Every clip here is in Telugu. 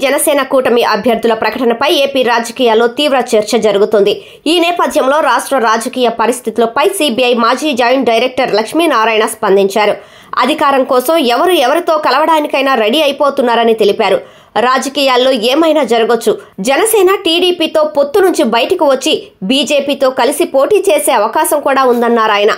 జనసేన కూటమి అభ్యర్థుల ప్రకటనపై ఏపీ రాజకీయాల్లో తీవ్ర చర్చ జరుగుతుంది. ఈ నేపథ్యంలో రాష్ట్ర రాజకీయ పరిస్థితులపై సిబిఐ మాజీ జాయింట్ డైరెక్టర్ లక్ష్మీనారాయణ స్పందించారు. అధికారం కోసం ఎవరితో కలవడానికైనా రెడీ అయిపోతున్నారని తెలిపారు. రాజకీయాల్లో ఏమైనా జరగొచ్చు. జనసేన టీడీపీతో పొత్తు నుంచి బయటకు వచ్చి బీజేపీతో కలిసి పోటీ చేసే అవకాశం కూడా ఉందన్నారు ఆయన.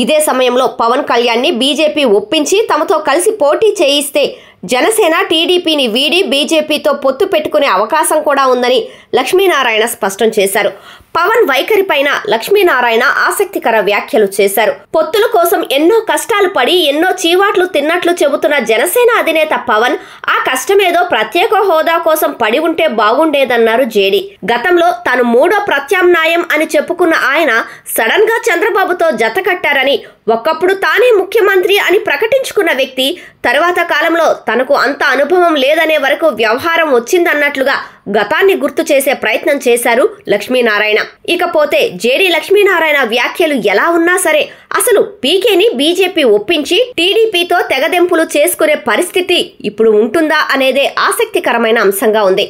ఇదే సమయంలో పవన్ కళ్యాణ్ని బీజేపీ ఒప్పించి తమతో కలిసి పోటీ చేయిస్తే జనసేన టీడీపీని వీడి బీజేపీతో పొత్తు పెట్టుకునే అవకాశం కూడా ఉందని లక్ష్మీనారాయణ స్పష్టం చేశారు. పవన్ వైఖరి పైన లక్ష్మీనారాయణ ఆసక్తికర వ్యాఖ్యలు చేశారు. పొత్తుల కోసం ఎన్నో కష్టాలు పడి ఎన్నో చీవాట్లు తిన్నట్లు చెబుతున్న జనసేన అధినేత పవన్ ఆ కష్టమేదో ప్రత్యేక హోదా కోసం పడి ఉంటే బాగుండేదన్నారు జేడీ. గతంలో తాను మూడో ప్రత్యామ్నాయం అని చెప్పుకున్న ఆయన సడన్ గా చంద్రబాబుతో జత కట్టారని, ఒకప్పుడు తానే ముఖ్యమంత్రి అని ప్రకటించుకున్న వ్యక్తి తరువాత కాలంలో తనకు అంత అనుభవం లేదనే వరకు వ్యవహారం వచ్చిందన్నట్లుగా గతాన్ని గుర్తు చేసే ప్రయత్నం చేశారు లక్ష్మీనారాయణ. ఇకపోతే జేడీ లక్ష్మీనారాయణ వ్యాఖ్యలు ఎలా ఉన్నా సరే అసలు పీకేని బీజేపీ ఒప్పించి టీడీపీతో తెగదెంపులు చేసుకునే పరిస్థితి ఇప్పుడు ఉంటుందా అనేదే ఆసక్తికరమైన అంశంగా ఉంది.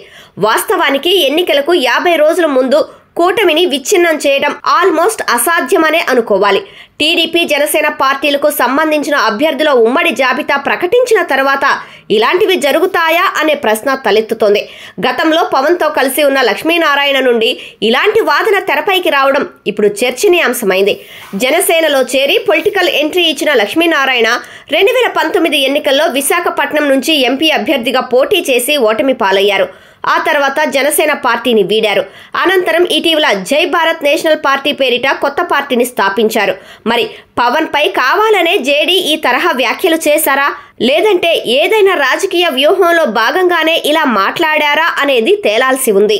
వాస్తవానికి ఎన్నికలకు 50 రోజుల ముందు కూటమిని విచ్ఛిన్నం చేయడం ఆల్మోస్ట్ అసాధ్యమనే అనుకోవాలి. టీడీపీ జనసేన పార్టీలకు సంబంధించిన అభ్యర్థుల ఉమ్మడి జాబితా ప్రకటించిన తర్వాత ఇలాంటివి జరుగుతాయా అనే ప్రశ్న తలెత్తుతోంది. గతంలో పవన్తో కలిసి ఉన్న లక్ష్మీనారాయణ నుండి ఇలాంటి వాదన తెరపైకి రావడం ఇప్పుడు చర్చనీయాంశమైంది. జనసేనలో చేరి పొలిటికల్ ఎంట్రీ ఇచ్చిన లక్ష్మీనారాయణ 2019 ఎన్నికల్లో విశాఖపట్నం నుంచి ఎంపీ అభ్యర్థిగా పోటీ చేసి ఓటమి పాలయ్యారు. ఆ తర్వాత జనసేన పార్టీని వీడారు. అనంతరం ఇటీవల జై భారత్ నేషనల్ పార్టీ పేరిట కొత్త పార్టీని స్థాపించారు. మరి పవన్ పై కావాలనే జేడీ ఈ తరహా వ్యాఖ్యలు చేశారా, లేదంటే ఏదైనా రాజకీయ వ్యూహంలో భాగంగానే ఇలా మాట్లాడారా అనేది తేలాల్సి ఉంది.